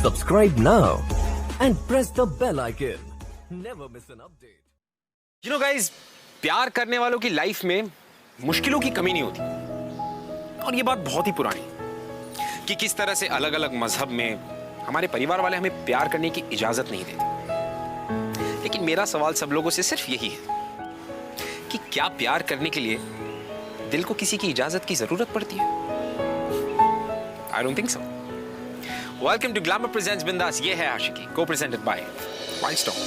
Subscribe now and press the bell icon. Never miss an update. You know guys, प्यार करने वालों की life में मुश्किलों की कमी नहीं होती। और ये बात बहुत ही पुरानी कि किस तरह से अलग अलग मजहब में हमारे परिवार वाले हमें प्यार करने की इजाजत नहीं देते। लेकिन मेरा सवाल सब लोगों से सिर्फ यही है कि क्या प्यार करने के लिए दिल को किसी की इजाजत की जरूरत पड़ती है? I don't think so. Welcome to Glamour Presents Bindas. Yeh Hai Aashiqui, co-presented by Wildstorm.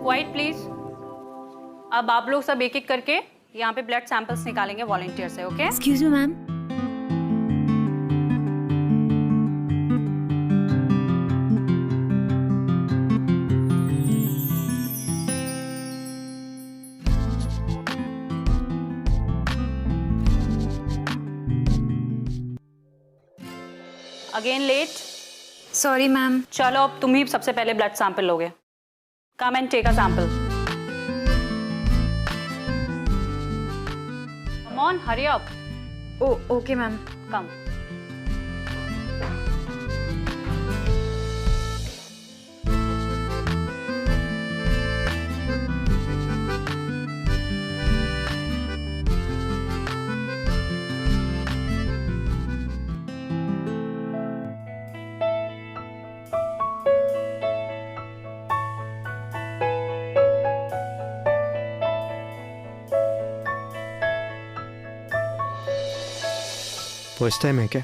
Quiet please. अब आप लोग सब एक एक करके यहाँ पे ब्लड सैंपल्स निकालेंगे वॉलंटियर से, okay? Excuse me ma'am. Again late. Sorry ma'am. चलो अब तुम ही सबसे पहले ब्लड सैंपल लोगे। Come and take a sample. Come on, hurry up. Okay ma'am. Come. First time है क्या?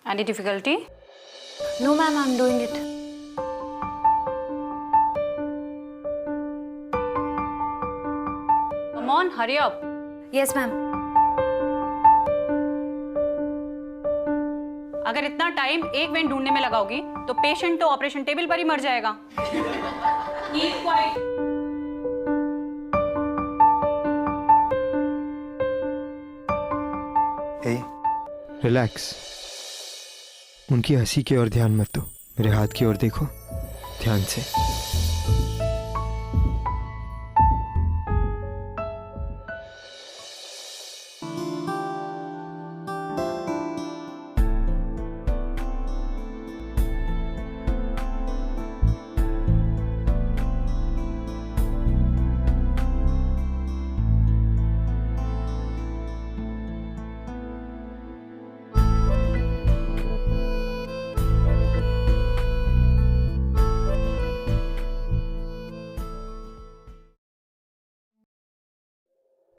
Any difficulty? No ma'am, I am doing it. Come on, hurry up. Yes ma'am. अगर इतना टाइम एक when ढूंढने में लगाओगी तो patient तो operation table पर ही मर जाएगा। Keep quiet. हे, रिलैक्स। उनकी हंसी की ओर ध्यान मत दो, मेरे हाथ की ओर देखो ध्यान से।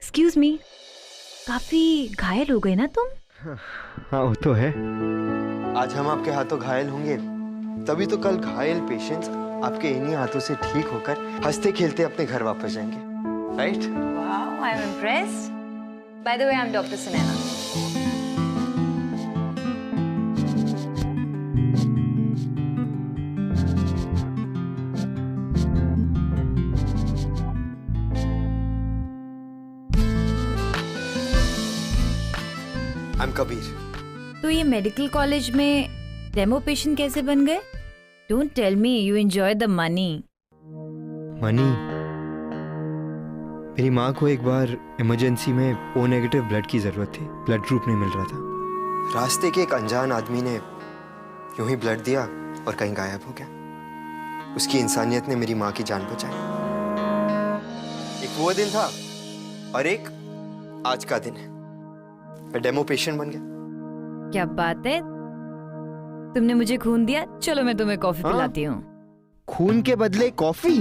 एक्सक्यूज मी, काफी घायल हो गए ना तुम? हाँ वो तो है। आज हम आपके हाथों घायल होंगे, तभी तो कल घायल पेशेंट्स आपके इन्हीं हाथों से ठीक होकर हंसते खेलते अपने घर वापस जाएंगे, right? Wow, I am impressed. By the way, I am doctor Sunaina. I am Kabir. तो ये मेडिकल कॉलेज में डेमो पेशेंट कैसे बन गए? Don't tell me you enjoy the money. Money? मेरी माँ को एक बार इमरजेंसी में ओ नेगेटिव ब्लड की जरूरत थी, ब्लड ग्रुप नहीं मिल रहा था। रास्ते के एक अनजान आदमी ने यूं ही ब्लड दिया और कहीं गायब हो गया। उसकी इंसानियत ने मेरी माँ की जान बचाई। एक वो दिन था और एक आज का दिन है। मैं डेमो पेशेंट बन गया। क्या बात है, तुमने मुझे खून दिया। चलो मैं तुम्हें कॉफी पिलाती हूँ। खून के बदले कॉफी?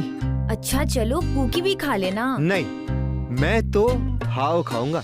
अच्छा चलो, कुकी भी खा लेना। नहीं, मैं तो हाव खाऊंगा।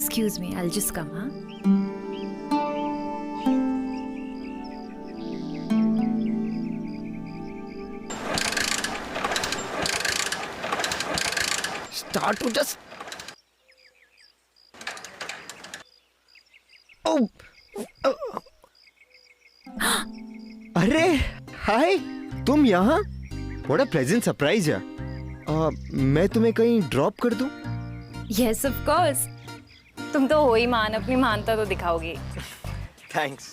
Excuse me, I'll just come, huh? Start to just. Oh. अरे हाय, तुम यहाँ? What a pleasant surprise यार. मैं तुम्हें कहीं ड्रॉप कर दूं? Yes, of course. तुम तो हो ही मान, अपनी मानता तो दिखाओगी. Thanks,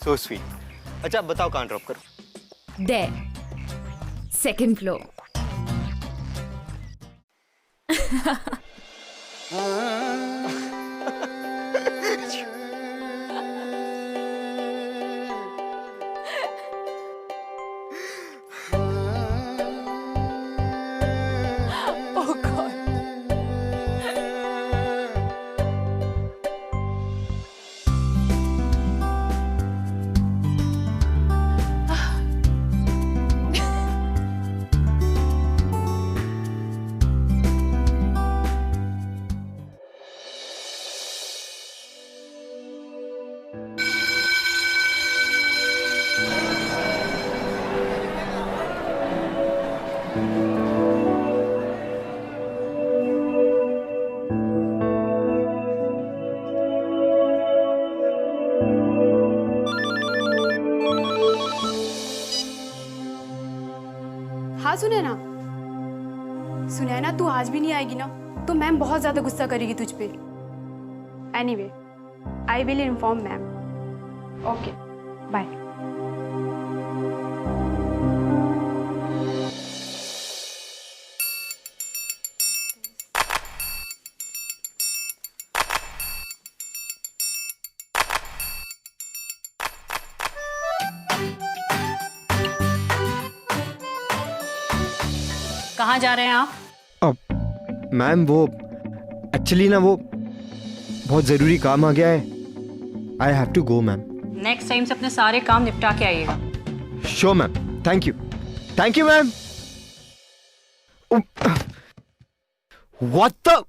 so sweet. अच्छा बताओ कहाँ ड्रॉप करूं? There. Second floor. Oh God. हाँ सुनैना, सुनैना तू आज भी नहीं आएगी ना तो मैम बहुत ज्यादा गुस्सा करेगी तुझ पे. Anyway, I will inform ma'am. Okay, bye. कहाँ जा रहे हैं आप? अब मैम वो एक्चुअली ना वो बहुत ज़रूरी काम आ गया है. I have to go ma'am. Next time से अपने सारे काम निपटा के आइएगा. Sure ma'am. Thank you. Thank you ma'am. What the.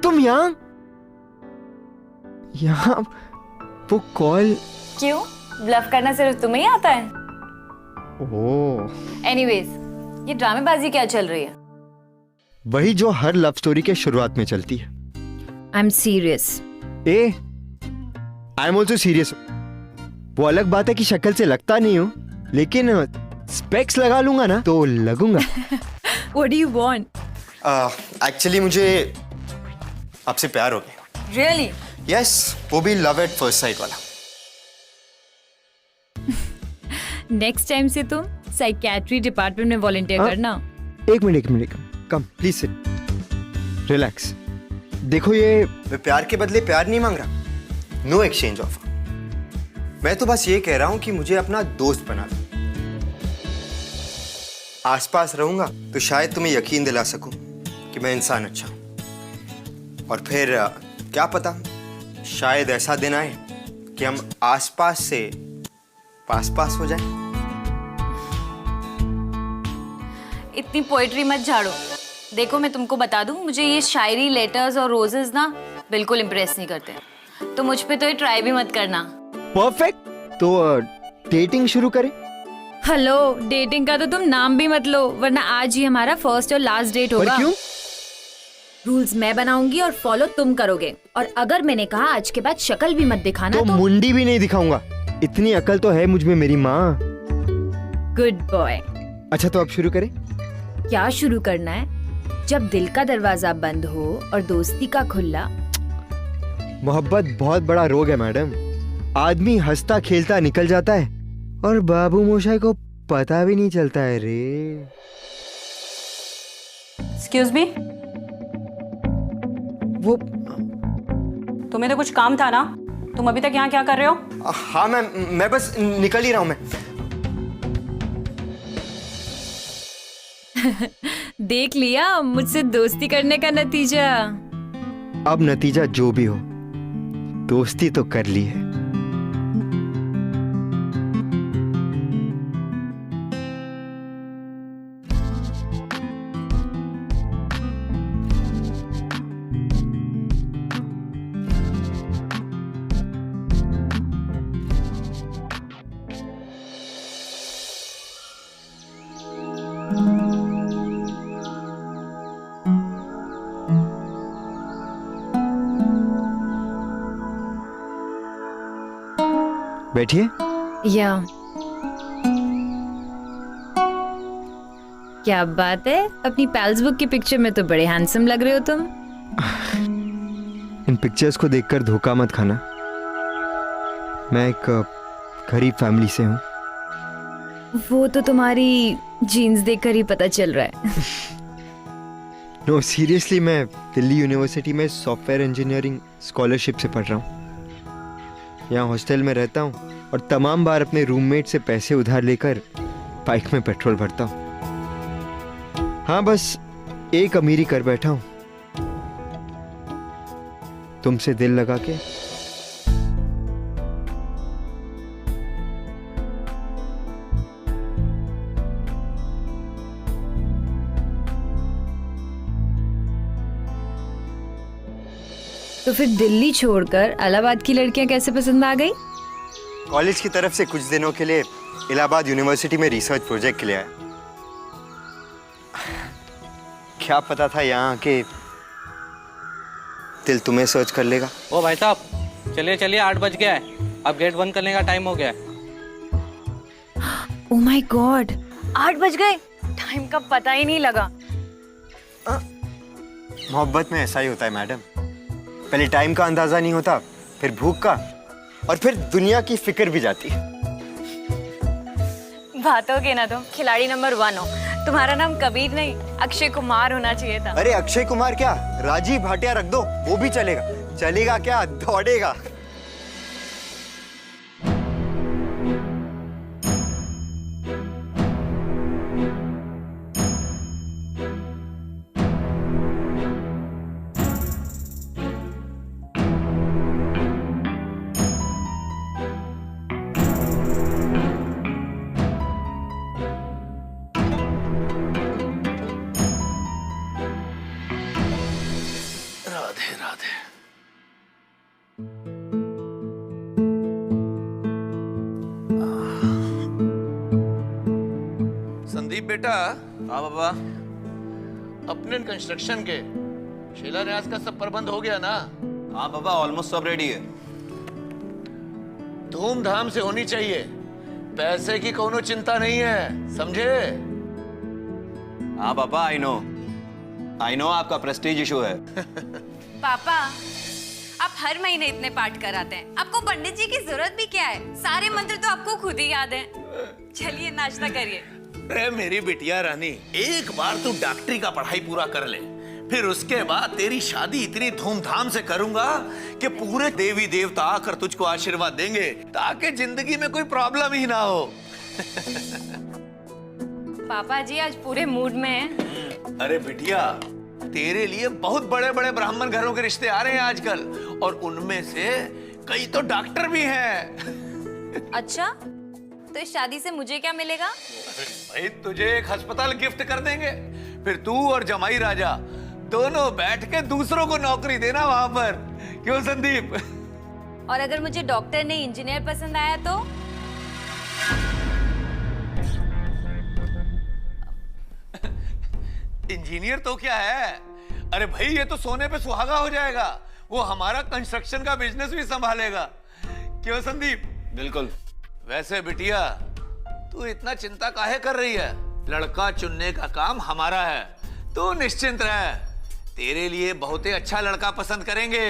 तुम यहाँ वो कॉल. क्यों? ब्लफ करना सिर्फ तुम्हें ही आता है? ओह, एनीवेज, ये ड्रामेबाजी क्या चल रही है? वही जो हर लव स्टोरी के शुरुआत में चलती है. I am serious. A, I am also serious. वो अलग बात है कि शक्ल से लगता नहीं हूँ, लेकिन स्पेक्स लगा लूंगा ना तो लगूंगा. What do you want? Actually मुझे आपसे प्यार हो गया. Really? यस, वो भी लव एट फर्स्ट साइट वाला. नेक्स्ट टाइम से तुम साइकियाट्री डिपार्टमेंट में वॉलंटियर करना. एक minute. Come please sit. Relax. देखो, ये मैं प्यार के बदले प्यार नहीं मांग रहा. No exchange offer. मैं तो बस ये कह रहा हूं कि मुझे अपना दोस्त बना दो. आसपास रहूंगा तो शायद तुम्हें यकीन दिला सकूं कि मैं इंसान अच्छा हूं. और फिर क्या पता, शायद ऐसा दिन आए कि हम आसपास से पास हो जाएं. इतनी पोएट्री मत झाड़ो. देखो, मैं तुमको बता दूं, मुझे ये शायरी, लेटर्स और रोजेस ना बिल्कुल इम्प्रेस नहीं करते. तो मुझ पे तो ये ट्राई भी मत करना. परफेक्ट. तो डेटिंग शुरू करें? हेलो, डेटिंग का तो तुम नाम भी मत लो, वरना आज ही हमारा फर्स्ट और लास्ट डेट पर होगा. क्यों? रूल्स मैं बनाऊंगी और फॉलो तुम करोगे. और अगर मैंने कहा आज के बाद शक्ल भी मत दिखाना तो मुंडी भी नहीं दिखाऊंगा. इतनी अकल तो है मुझ में मेरी माँ. Good boy. अच्छा, तो अब शुरू करें? क्या शुरू करना है? जब दिल का दरवाजा बंद हो और दोस्ती का खुला. मोहब्बत बहुत बड़ा रोग है मैडम. आदमी हंसता खेलता निकल जाता है और बाबू मोशाई को पता भी नहीं चलता है रे. एक्सक्यूज मी, वो तुम्हें तो कुछ काम था ना? तुम अभी तक यहाँ क्या कर रहे हो? हाँ मैम, मैं बस निकल ही रहा हूँ. मैं देख लिया मुझसे दोस्ती करने का नतीजा. अब नतीजा जो भी हो, दोस्ती तो कर ली है. बैठिए। या क्या बात है, अपनी पैल्स बुक की पिक्चर में तो बड़े हैंडसम लग रहे हो तुम। इन पिक्चर्स को देखकर धोखा मत खाना। मैं एक गरीब फैमिली से हूँ। वो तो तुम्हारी जीन्स देखकर ही पता चल रहा है। नो सीरियसली, मैं दिल्ली यूनिवर्सिटी में सॉफ्टवेयर इंजीनियरिंग स्कॉलरशिप से पढ़ रहा हूँ। यहाँ हॉस्टल में रहता हूँ और तमाम बार अपने रूममेट से पैसे उधार लेकर बाइक में पेट्रोल भरता हूँ। हाँ, बस एक अमीरी कर बैठा हूँ, तुमसे दिल लगा के। तो फिर दिल्ली छोड़कर इलाहाबाद की लड़कियां कैसे पसंद आ गई? कॉलेज की तरफ से कुछ दिनों के लिए इलाहाबाद यूनिवर्सिटी में रिसर्च प्रोजेक्ट के लिए आया। क्या पता था यहाँ के दिल तुम्हें सर्च कर लेगा। ओ भाई साहब, चलिए चलिए, 8 बज गया है, अब गेट बंद करने का टाइम हो गया है। ओह माय गॉड, 8 बज गए, टाइम का पता ही नहीं लगा। मोहब्बत में ऐसा ही होता है मैडम, पहले टाइम का अंदाजा नहीं होता, फिर भूख का, और फिर दुनिया की फिक्र भी जाती है। बातों के ना तुम खिलाड़ी नंबर 1 हो। तुम्हारा नाम कबीर नहीं, अक्षय कुमार होना चाहिए था। अरे अक्षय कुमार क्या, राजीव भाटिया रख दो, वो भी चलेगा। चलेगा क्या, दौड़ेगा। राधे राधे। संदीप बेटा। हाँ बाबा। अपने कंस्ट्रक्शन के शिलान्यास का सब प्रबंध हो गया ना? हाँ बाबा, ऑलमोस्ट सब रेडी है। धूमधाम से होनी चाहिए, पैसे की कोनो चिंता नहीं है, समझे? हाँ पापा, आई नो आपका प्रेस्टीज इशू है। पापा, आप हर महीने इतने पाठ कराते हैं, आपको पंडित जी की जरूरत भी क्या है? सारे मंत्र तो आपको खुद ही याद हैं। चलिए नाश्ता करिए। अरे मेरी बिटिया रानी, एक बार तू डॉक्टरी का पढ़ाई पूरा कर ले, फिर उसके बाद तेरी शादी इतनी धूमधाम से करूंगा कि पूरे देवी देवता आकर तुझको आशीर्वाद देंगे, ताकि जिंदगी में कोई प्रॉब्लम ही ना हो। पापा जी आज पूरे मूड में हैं। अरे बिटिया, तेरे लिए बहुत बड़े बड़े ब्राह्मण घरों के रिश्ते आ रहे हैं आजकल, और उनमें से कई तो डॉक्टर भी हैं। अच्छा, तो इस शादी से मुझे क्या मिलेगा? भाई तुझे एक अस्पताल गिफ्ट कर देंगे, फिर तू और जमाई राजा दोनों बैठ के दूसरों को नौकरी देना वहां पर। क्यों संदीप? और अगर मुझे डॉक्टर नहीं इंजीनियर पसंद आया तो? इंजीनियर तो क्या है, अरे भाई ये तो सोने पे सुहागा हो जाएगा, वो हमारा कंस्ट्रक्शन का बिजनेस भी संभालेगा। क्यों संदीप? बिल्कुल। वैसे बिटिया, तू इतना चिंता काहे कर रही है? लड़का चुनने का काम हमारा है, तू निश्चिंत रह, तेरे लिए बहुत ही अच्छा लड़का पसंद करेंगे।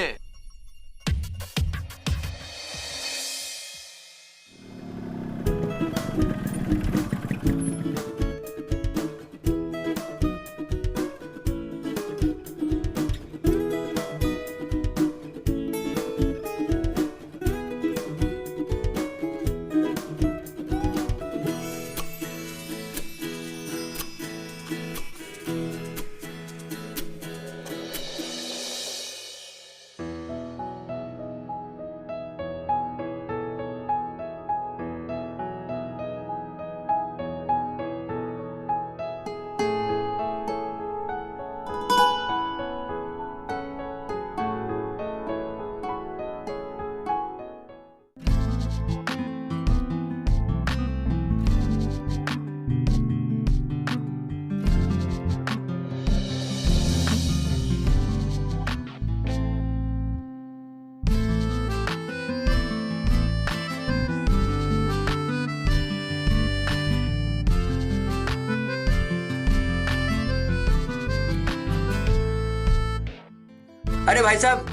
अरे भाई साहब,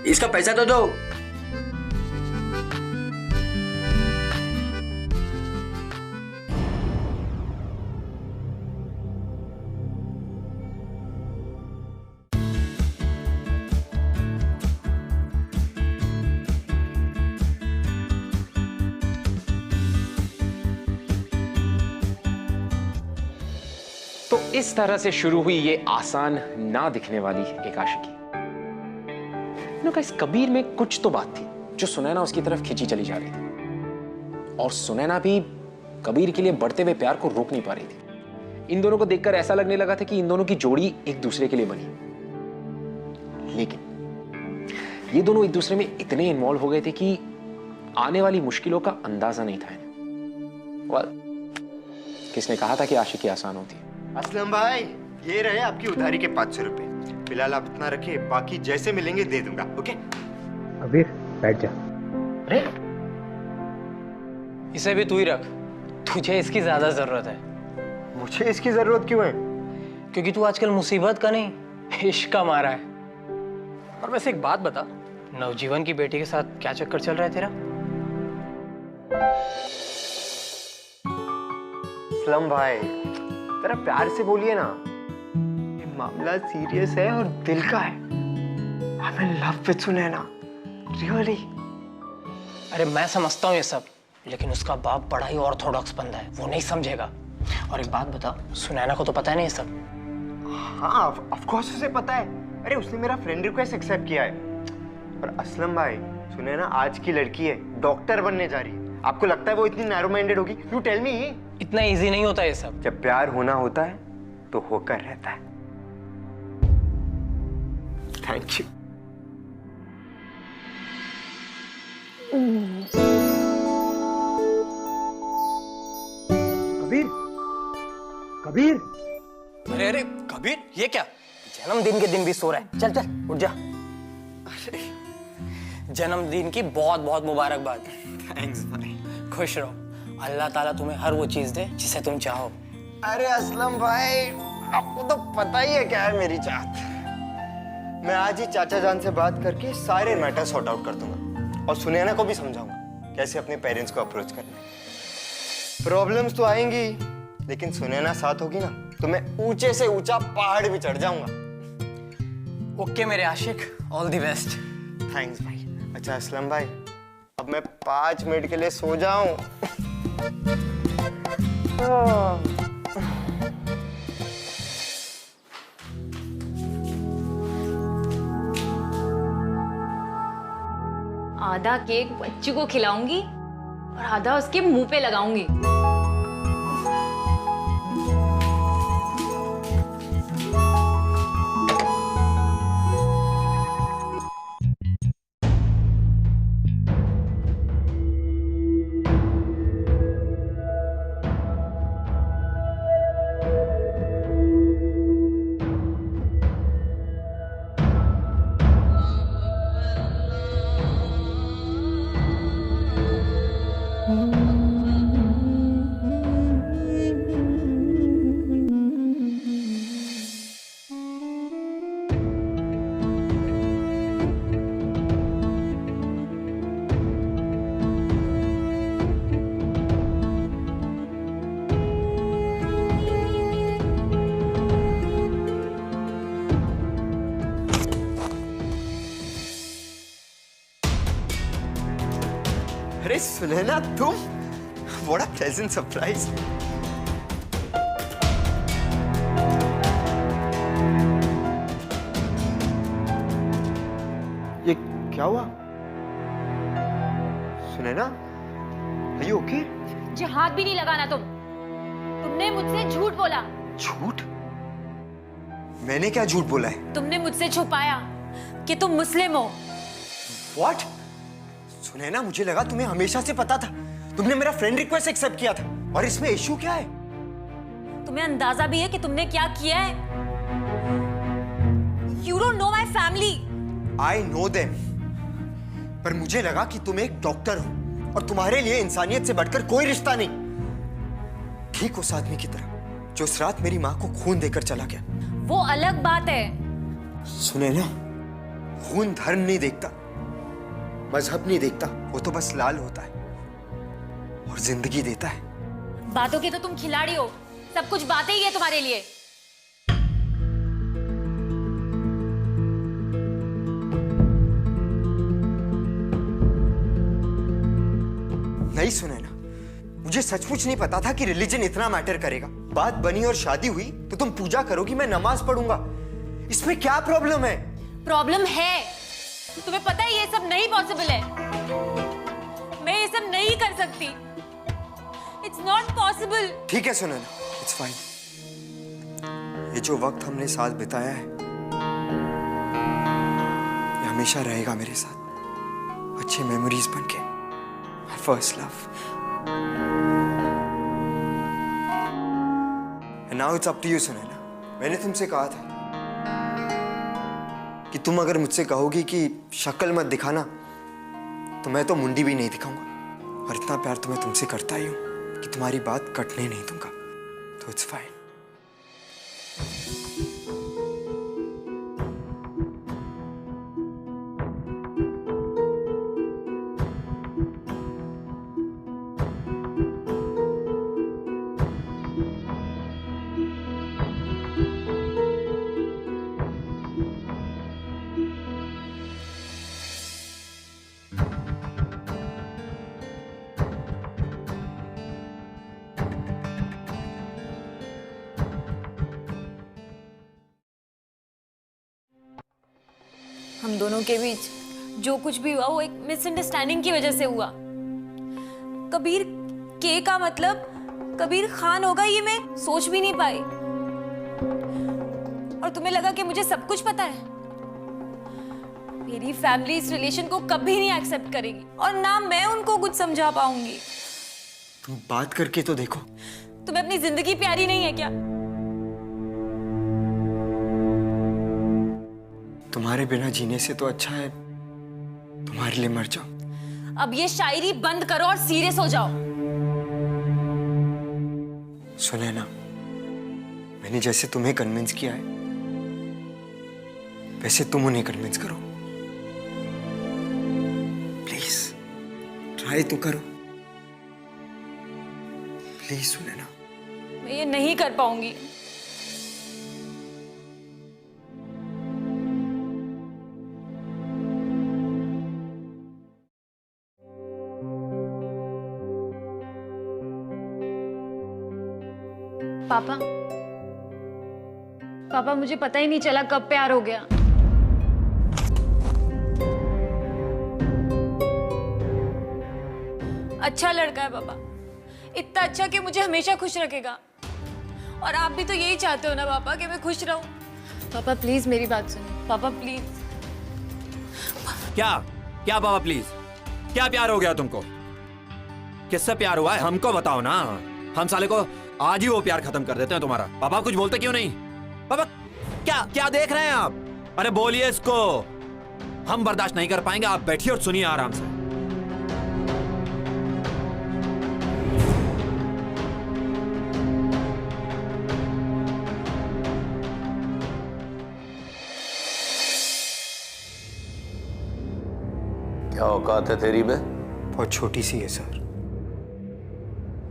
इसका पैसा तो दो। तो इस तरह से शुरू हुई ये आसान ना दिखने वाली एक आशिकी। इस कबीर में कुछ तो बात थी जो सुनैना उसकी तरफ खींची चली जा रही थी, और सुनैना भी कबीर के लिए बढ़ते हुए प्यार को रोक नहीं पा रही थी। इन दोनों को देखकर ऐसा लगने लगा था कि इन दोनों की जोड़ी एक दूसरे के लिए बनी, लेकिन ये दोनों एक दूसरे में इतने इन्वॉल्व हो गए थे कि आने वाली मुश्किलों का अंदाजा नहीं था इन्हें। किसने कहा था कि आशिकी आसान होती है? असलम भाई, ये रहे आपकी उधारी के 500 रुपए। फिलहाल आप इतना रखिए, बाकी जैसे मिलेंगे दे दूंगा। ओके कबीर बैठ जा। अरे इसे भी तू ही रख, तुझे इसकी ज्यादा जरूरत है। मुझे इसकी जरूरत क्यों है? क्योंकि तू आजकल मुसीबत का नहीं, इश्क का मारा है। और वैसे एक बात बता, नवजीवन की बेटी के साथ क्या चक्कर चल रहा है तेरा? असलम भाई, जरा प्यार से बोलिए ना, ये मामला सीरियस है और दिल का है। I'm in love with Sunaina, really। अरे मैं समझता हूँ ये सब, लेकिन उसका बाप बड़ा ही ऑर्थोडॉक्स बंदा है, वो नहीं समझेगा। और एक बात बता, सुनैना को तो पता है नहीं ये सब? हाँ, ऑफ कोर्स उसे पता है। अरे उसने मेरा फ्रेंड रिक्वेस्ट एक्सेप्ट किया है। और असलम भाई, सुनैना आज की लड़की है, डॉक्टर बनने जा रही है। आपको लगता है वो इतनी नैरो माइंडेड होगी? You tell me. इतना इजी नहीं होता ये सब। जब प्यार होना होता है तो होकर रहता है। Thank you. कबीर, कबीर, अरे अरे कबीर, ये क्या? जन्मदिन के दिन भी सो रहा है। चल चल उठ जा। अरे जन्मदिन की बहुत बहुत मुबारकबाद। थैंक्स भाई। खुश रहो, अल्लाह ताला तुम्हें हर वो चीज दे जिसे तुम चाहो। अरे असलम भाई, आपको तो पता ही है क्या है मेरी चाहत। मैं आज ही चाचा जान से बात करके सारे मैटर सॉर्ट आउट कर दूंगा और सुनैना को भी समझाऊंगा कैसे अपने पेरेंट्स को अप्रोच करना है। प्रॉब्लम्स तो आएंगी, लेकिन सुनैना साथ होगी ना तो मैं ऊंचे से ऊंचा पहाड़ भी चढ़ जाऊंगा। ओके मेरे आशिक, ऑल द बेस्ट। थैंक्स भाई। अच्छा असलम भाई, अब मैं 5 मिनट के लिए सो जाऊं। आधा केक बच्चू को खिलाऊंगी और आधा उसके मुंह पे लगाऊंगी। अरे सुनैना, तुम? What a pleasant surprise। ये क्या हुआ? Sunaina, are you okay? मुझे हाथ भी नहीं लगाना तुमने मुझसे झूठ बोला। झूठ? मैंने क्या झूठ बोला है? तुमने मुझसे छुपाया कि तुम मुस्लिम हो। What? सुनैना, मुझे लगा तुम्हें हमेशा से पता था। तुमने मेरा फ्रेंड रिक्वेस्ट एक्सेप्ट किया था, और इसमें इशू क्या है? तुम्हें अंदाजा भी है कि तुमने क्या किया है? You don't know my family। I know them। पर मुझे लगा कि तुम एक डॉक्टर हो और तुम्हारे लिए इंसानियत से बढ़कर कोई रिश्ता नहीं। ठीक उस आदमी की तरह जो उस रात मेरी माँ को खून देकर चला गया। वो अलग बात है। सुनैना, खून धर्म नहीं देखता, मजहब नहीं देखता, वो तो बस लाल होता है और जिंदगी देता है। बातों के तो तुम खिलाड़ी हो, सब कुछ बातें ही है तुम्हारे लिए। नहीं सुनैना, मुझे सचमुच नहीं पता था कि रिलीजन इतना मैटर करेगा। बात बनी और शादी हुई तो तुम पूजा करोगी, मैं नमाज पढ़ूंगा। इसमें क्या प्रॉब्लम है? प्रॉब्लम है, तुम्हें पता है ये सब नहीं पॉसिबल है। मैं ये सब नहीं कर सकती। It's not possible. ठीक है सुनैना, इट्स फाइन। ये जो वक्त हमने साथ बिताया है ये हमेशा रहेगा मेरे साथ, अच्छी मेमोरीज बनके। My first love. And now it's up to you, Sunaina. मैंने तुमसे कहा था कि तुम अगर मुझसे कहोगी कि शक्ल मत दिखाना तो मैं तो मुंडी भी नहीं दिखाऊंगा। और इतना प्यार तो मैं तुमसे करता ही हूं कि तुम्हारी बात कटने नहीं दूंगा। तो इट्स फाइन। हम दोनों के बीच जो कुछ भी हुआ वो एक मिसअंडरस्टैंडिंग की वजह से हुआ। कबीर के का मतलब कबीर खान होगा ये मैं सोच भी नहीं पाई। और तुम्हें लगा कि मुझे सब कुछ पता है। मेरी फैमिली इस रिलेशन को कभी नहीं एक्सेप्ट करेगी और ना मैं उनको कुछ समझा पाऊंगी। तुम बात करके तो देखो। तुम्हें अपनी जिंदगी प्यारी नहीं है क्या? तुम्हारे बिना जीने से तो अच्छा है तुम्हारे लिए मर जाओ। अब ये शायरी बंद करो और सीरियस हो जाओ। सुनैना, मैंने जैसे तुम्हें कन्विंस किया है वैसे तुम उन्हें कन्विंस करो। प्लीज ट्राई तो करो। प्लीज सुनैना। मैं ये नहीं कर पाऊंगी। पापा, पापा मुझे पता ही नहीं चला कब प्यार हो गया। अच्छा लड़का है पापा, इतना अच्छा कि मुझे हमेशा खुश रखेगा। और आप भी तो यही चाहते हो ना पापा कि मैं खुश रहूं। पापा प्लीज मेरी बात सुनिए। पापा प्लीज। क्या क्या पापा प्लीज? क्या प्यार हो गया तुमको? किससे प्यार हुआ है हमको बताओ ना। हम साले को आज ही वो प्यार खत्म कर देते हैं तुम्हारा। पापा कुछ बोलते क्यों नहीं? पापा क्या क्या देख रहे हैं आप? अरे बोलिए इसको। हम बर्दाश्त नहीं कर पाएंगे। आप बैठिए और सुनिए आराम से। क्या औकात है तेरी बे? बहुत छोटी सी है सर,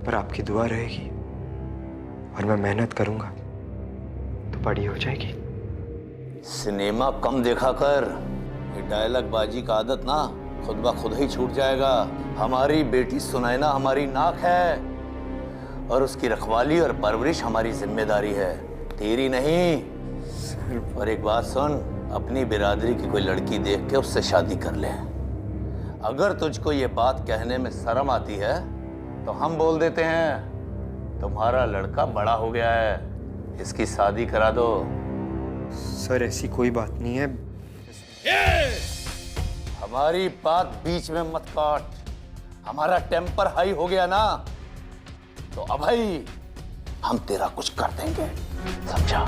पर आपकी दुआ रहेगी और मैं मेहनत करूंगा तो बड़ी हो जाएगी। सिनेमा कम देखा कर। ये डायलॉग बाजी का आदत ना खुद ब खुद ही छूट जाएगा। हमारी बेटी सुनैना हमारी नाक है और उसकी रखवाली और परवरिश हमारी जिम्मेदारी है, तेरी नहीं। और एक बात सुन, अपनी बिरादरी की कोई लड़की देख के उससे शादी कर ले। अगर तुझको ये बात कहने में शर्म आती है तो हम बोल देते हैं तुम्हारा लड़का बड़ा हो गया है, इसकी शादी करा दो। सर ऐसी कोई बात नहीं है। हमारी बात बीच में मत काट। हमारा टेम्पर हाई हो गया ना तो अब भाई हम तेरा कुछ कर देंगे, समझा?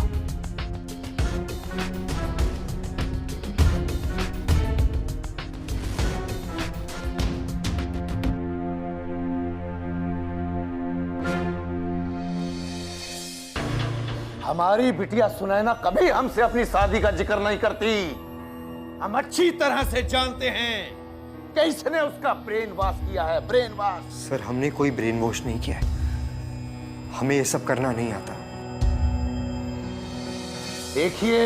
हमारी बिटिया सुनैना कभी हमसे अपनी शादी का जिक्र नहीं करती। हम अच्छी तरह से जानते हैं कि इसने उसका ब्रेन वॉश किया है, ब्रेन वॉश। सर हमने कोई ब्रेन वॉश नहीं किया है, हमें ये सब करना नहीं आता। देखिए,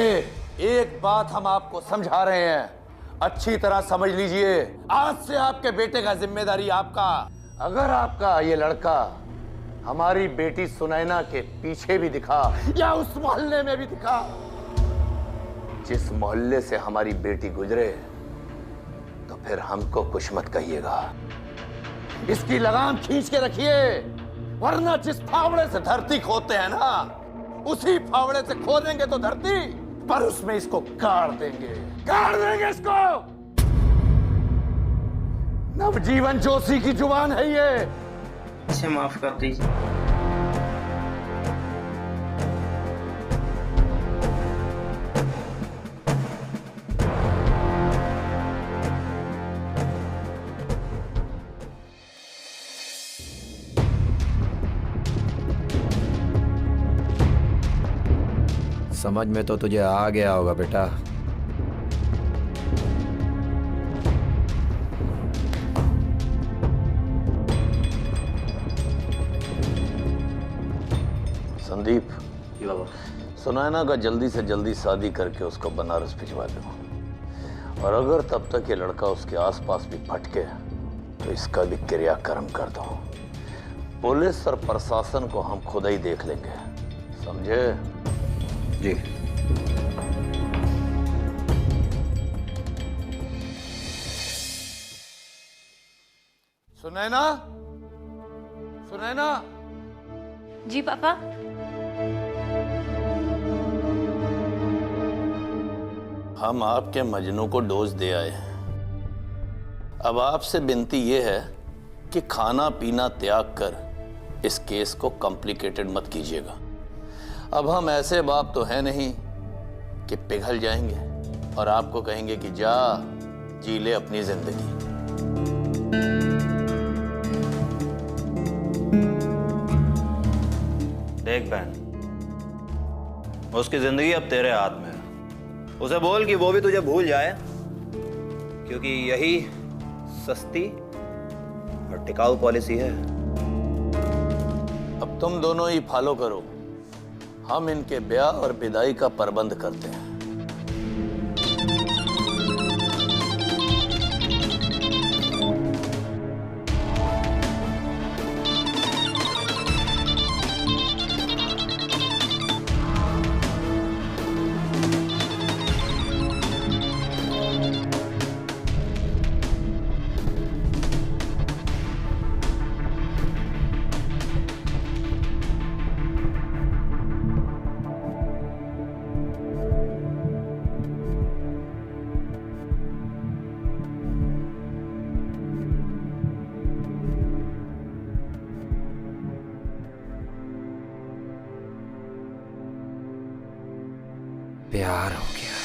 एक बात हम आपको समझा रहे हैं, अच्छी तरह समझ लीजिए। आज से आपके बेटे का जिम्मेदारी आपका। अगर आपका ये लड़का हमारी बेटी सुनैना के पीछे भी दिखा या उस मोहल्ले में भी दिखा, जिस मोहल्ले से हमारी बेटी गुजरे, तो फिर हमको कुछ मत कहिएगा। इसकी लगाम खींच के रखिए, वरना जिस फावड़े से धरती खोदते हैं ना, उसी फावड़े से खोदेंगे तो धरती, पर उसमें इसको गाड़ देंगे इसको। नवजीवन जोशी की जुबान है ये। इसे माफ कर दीजिए। समझ में तो तुझे आ गया होगा बेटा। संदीप, सुनैना का जल्दी से जल्दी शादी करके उसको बनारस भिजवा दो, और अगर तब तक ये लड़का उसके आसपास भी भटके तो इसका भी क्रियाक्रम कर दो। पुलिस और प्रशासन को हम खुद ही देख लेंगे, समझे? जी। सुनैना, सुनैना। जी पापा। हम आपके मजनू को डोज दे आए। अब आपसे विनती यह है कि खाना पीना त्याग कर इस केस को कॉम्प्लिकेटेड मत कीजिएगा। अब हम ऐसे बाप तो हैं नहीं कि पिघल जाएंगे और आपको कहेंगे कि जा जी ले अपनी जिंदगी। देख बहन, उसकी जिंदगी अब तेरे हाथ में है। उसे बोल कि वो भी तुझे भूल जाए, क्योंकि यही सस्ती और टिकाऊ पॉलिसी है। अब तुम दोनों ही फॉलो करो, हम इनके ब्याह और विदाई का प्रबंध करते हैं। प्यार हो गया है।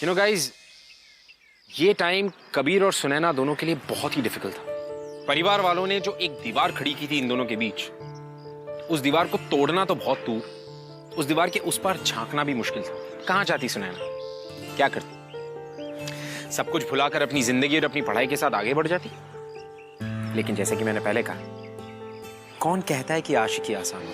You know guys, ये टाइम कबीर और सुनैना दोनों के लिए बहुत ही डिफिकल्ट था। परिवार वालों ने जो एक दीवार खड़ी की थी इन दोनों के बीच, उस दीवार को तोड़ना तो बहुत दूर, उस दीवार के उस पार झांकना भी मुश्किल था। कहां जाती सुनैना, क्या करती? सब कुछ भुलाकर अपनी जिंदगी और अपनी पढ़ाई के साथ आगे बढ़ जाती। लेकिन जैसे कि मैंने पहले कहा, कौन कहता है कि आशिकी आसान हो?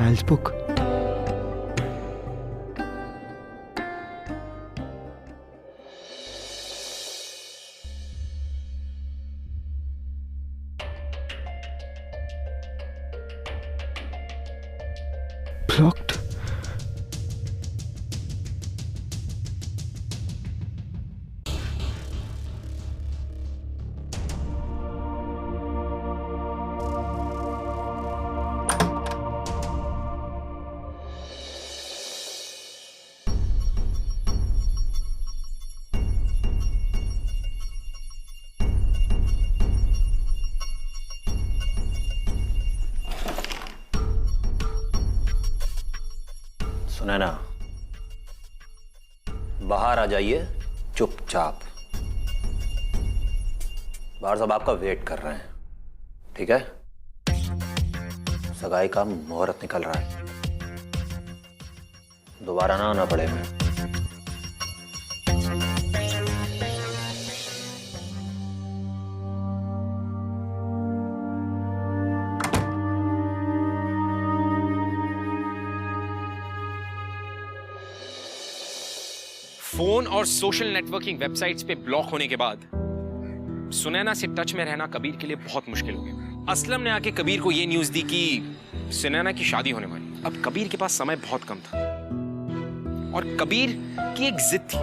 Files book. ब्लॉक्ड। सुनैना, बाहर आ जाइए चुपचाप। बाहर सब आपका वेट कर रहे हैं, ठीक है? सगाई का मुहूर्त निकल रहा है, दोबारा ना आना पड़े। मैं फोन और सोशल नेटवर्किंग वेबसाइट्स पे ब्लॉक होने के बाद सुनैना से टच में रहना कबीर के लिए बहुत मुश्किल हो गया। असलम ने आके कबीर को ये न्यूज दी कि सुनैना की शादी होने वाली। अब कबीर के पास समय बहुत कम था और कबीर की एक जिद थी,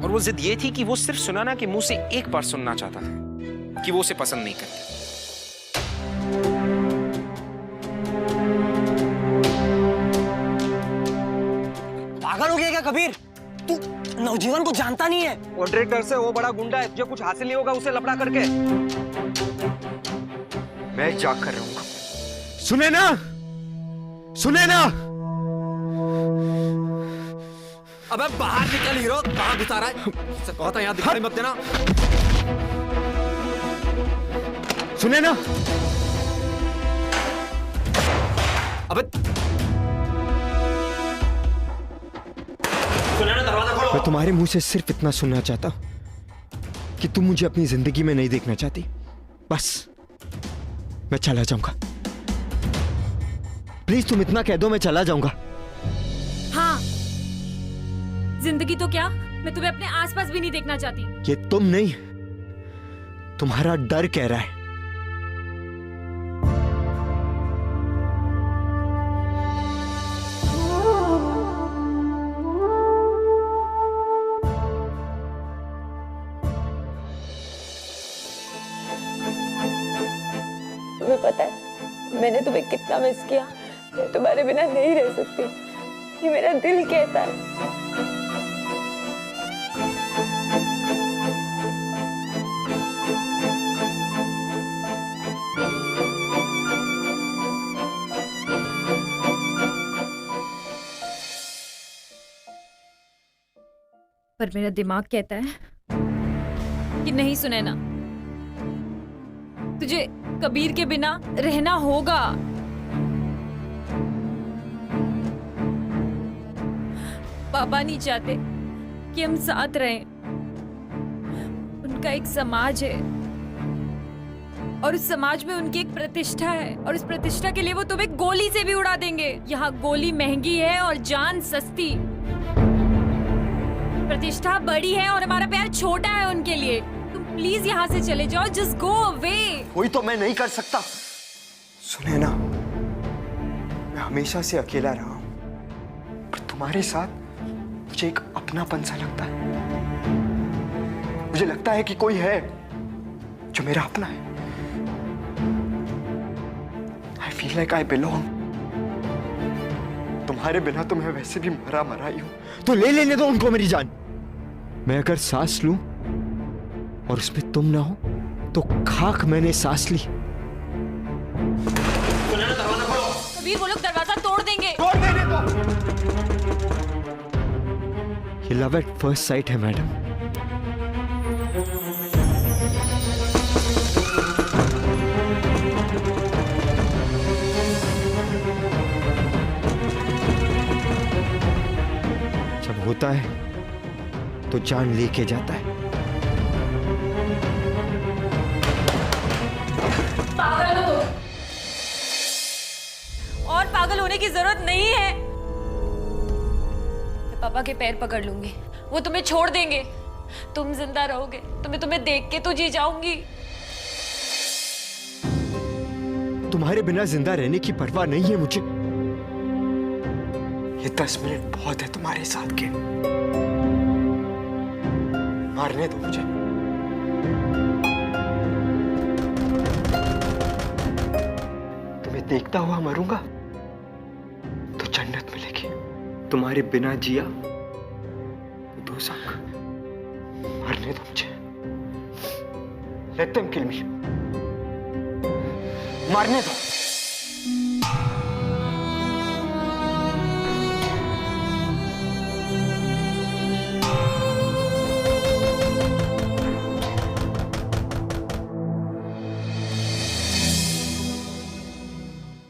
और वो जिद ये थी कि वो सिर्फ सुनैना के मुंह से एक बार सुनना चाहता था कि वो उसे पसंद नहीं करती। पागल हो गया क्या कबीर? तू नवजीवन को जानता नहीं है? कॉन्ट्रैक्टर से वो बड़ा गुंडा है, जो कुछ हासिल नहीं होगा उसे लपड़ा करके। मैं जाग कर रहूंगा। सुनैना, सुनैना! अबे बाहर निकल हीरो, कहाँ घुसा रहा है? कहता है यहाँ दिखाई मत देना। सुनैना! अबे मैं तुम्हारे मुंह से सिर्फ इतना सुनना चाहता हूं कि तुम मुझे अपनी जिंदगी में नहीं देखना चाहती। बस मैं चला जाऊंगा। प्लीज तुम इतना कह दो, मैं चला जाऊंगा। हाँ, जिंदगी तो क्या, मैं तुम्हें अपने आसपास भी नहीं देखना चाहती। ये तुम नहीं, तुम्हारा डर कह रहा है। तुम्हें पता है मैंने तुम्हें कितना मिस किया। मैं तुम्हारे बिना नहीं रह सकती, ये मेरा दिल कहता है। पर मेरा दिमाग कहता है कि नहीं सुनैना, तुझे कबीर के बिना रहना होगा। पापा नहीं चाहते कि हम साथ रहें। उनका एक समाज है और उस समाज में उनकी एक प्रतिष्ठा है, और उस प्रतिष्ठा के लिए वो तुम्हें गोली से भी उड़ा देंगे। यहाँ गोली महंगी है और जान सस्ती। प्रतिष्ठा बड़ी है और हमारा प्यार छोटा है उनके लिए। तुम प्लीज यहाँ से चले जाओ, जस्ट गो अवे। वही तो मैं नहीं कर सकता। सुनैना, मैं हमेशा से अकेला रहा हूं, पर तुम्हारे साथ मुझे एक अपनापन सा लगता है। मुझे लगता है कि कोई है जो मेरा अपना है। I feel like I belong। तुम्हारे बिना तो मैं वैसे भी मरा मरा ही हूं, तो ले लेने दो उनको मेरी जान। मैं अगर सांस लूं और उसमें तुम ना हो तो खाक मैंने सांस ली। कबीर, वो लोग दरवाजा तोड़ देंगे। तोड़ देने दो। ये लव एट फर्स्ट साइट है मैडम। जब होता है तो जान लेके जाता है। पागल हो तुम, और पागल होने की जरूरत नहीं है। मैं पापा के पैर पकड़ लूंगी, वो तुम्हें छोड़ देंगे, तुम जिंदा रहोगे तो मैं तुम्हें देख के तो जी जाऊंगी। तुम्हारे बिना जिंदा रहने की परवाह नहीं है मुझे। ये 10 मिनट बहुत है तुम्हारे साथ के। मारने दो मुझे। तुम्हें देखता हुआ मरूंगा तो जन्नत मिलेगी, तुम्हारे बिना जिया तो दोज़ख। मारने दो मुझे। Let them kill me. मारने दो।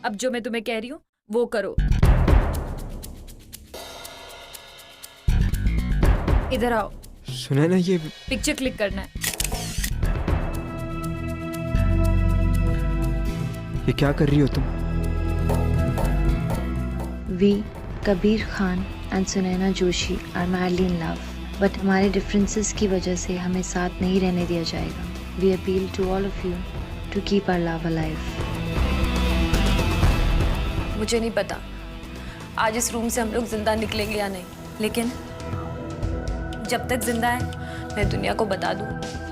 अब जो मैं तुम्हें कह रही हूँ वो करो। इधर आओ। सुना ना, ये पिक्चर क्लिक करना है। ये क्या कर रही हो तुम? We Kabir Khan and Sunaina Joshi are madly in love, but हमारे डिफरेंसेस की वजह से हमें साथ नहीं रहने दिया जाएगा। We appeal to all of you to keep our love alive. मुझे नहीं पता आज इस रूम से हम लोग जिंदा निकलेंगे या नहीं, लेकिन जब तक जिंदा है मैं दुनिया को बता दूं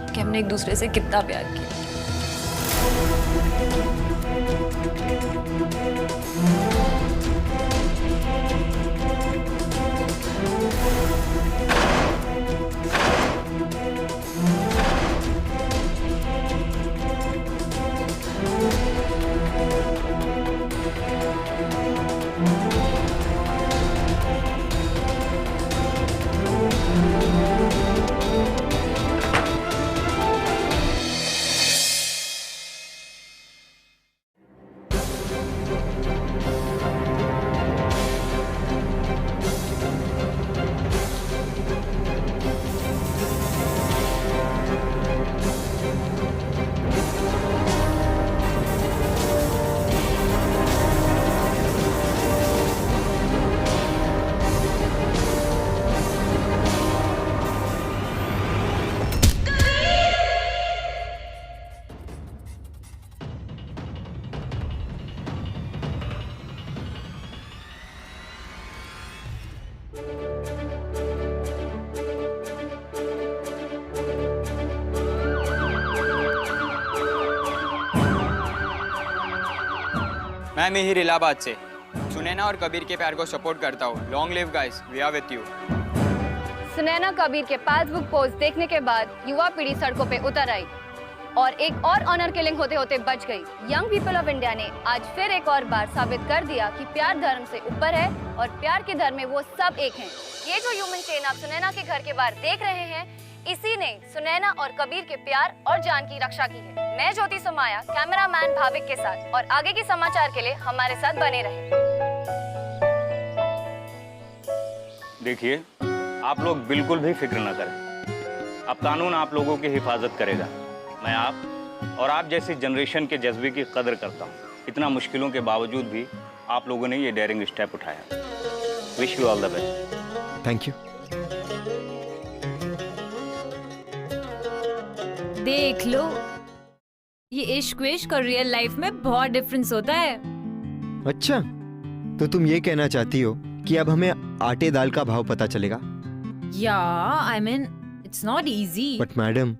कि हमने एक दूसरे से कितना प्यार किया। मैं मिहिर इलाहाबाद से सुनैना और कबीर के प्यार को सपोर्ट करता हूँ। Long live guys, we are with you. Sunaina Kabir के पासबुक पोस्ट देखने के बाद युवा पीढ़ी सड़कों पे उतर आई और एक और ऑनर किलिंग होते होते बच गई। यंग पीपल ऑफ इंडिया ने आज फिर एक और बार साबित कर दिया कि प्यार धर्म से ऊपर है और प्यार के धर्म में वो सब एक हैं। ये जो ह्यूमन चेन आप सुनैना के घर के बाहर देख रहे हैं, इसी ने सुनैना और कबीर के प्यार और जान की रक्षा की है। मैं ज्योति सुमाया कैमरामैन भाविक के साथ, और आगे के समाचार के लिए हमारे साथ बने रहे। देखिए, आप लोग बिल्कुल भी फिक्र न करें। अब कानून आप लोगों की हिफाजत करेगा। मैं आप और आप जैसी जनरेशन के जज्बे की कदर करता हूँ। इतना मुश्किलों के बावजूद भी आप लोगों ने ये डेयरिंग स्टेप उठाया। Wish you all the best. Thank you. देख लो, ये इश्क विश्क और रियल लाइफ में बहुत डिफरेंस होता है। अच्छा, तो तुम ये कहना चाहती हो कि अब हमें आटे दाल का भाव पता चलेगा? या I mean it's not easy. But madam,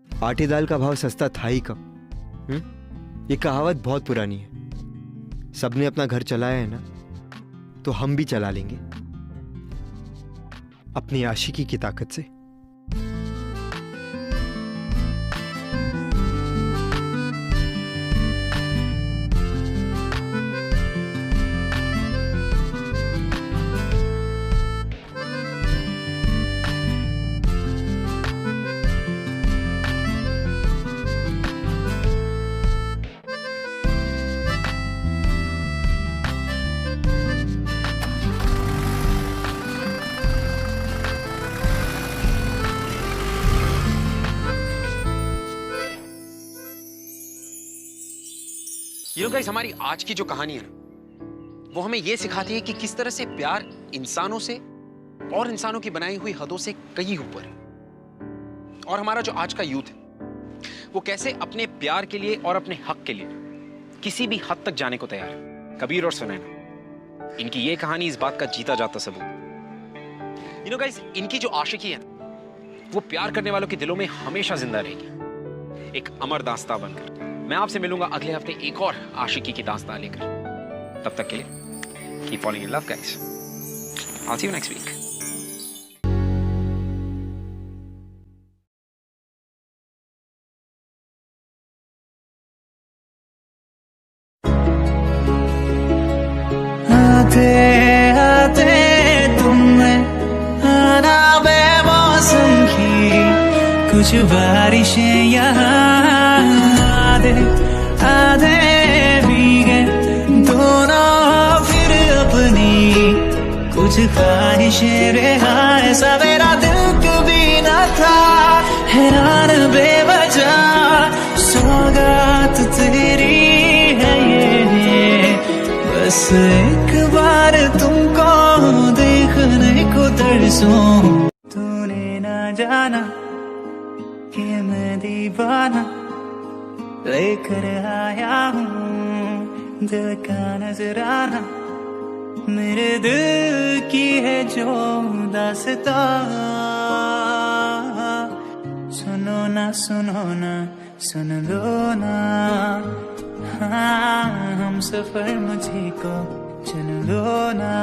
आटे दाल का भाव सस्ता था ही कब? ये कहावत बहुत पुरानी है। सबने अपना घर चलाया है ना, तो हम भी चला लेंगे अपनी आशिकी की ताकत से। गाइस, हमारी आज की जो कहानी है ना, वो हमें ये सिखाती है कि किस तरह से प्यार इंसानों से और इंसानों की बनाई हुई हदों से कहीं ऊपर है। और हमारा जो आज का यूथ है वो कैसे अपने प्यार के लिए और अपने हक के लिए किसी भी हद तक जाने को तैयार है। कबीर और सुनैना, इनकी ये कहानी इस बात का जीता जाता सबूत। यू नो गाइस, इनकी जो आशिकी है वो प्यार करने वालों के दिलों में हमेशा जिंदा रहेगी, एक अमर दास्तां बनकर। मैं आपसे मिलूंगा अगले हफ्ते एक और आशिकी की दास्तां लेकर। तब तक के लिए keep following in love guys. I'll see you next week. आते आते तुमने आना बेमौसम की कुछ बारिशें यहाँ आधे आधे भीगे दोनों फिर अपनी कुछ ख्वाहिशें रहा। ऐसा मेरा दिल कभी न था, हैरान बेवजह सौगात तेरी है ये। बस एक बार तुमको देखने को तरसूं। तूने ना जाना कि मैं दीवाना लेकर आया हूँ दिल का नजराना। मेरे दिल की है जो दास्तां। सुनो ना सुनो ना सुन लो ना, हाँ हम सफर मुझे को चुन लो ना।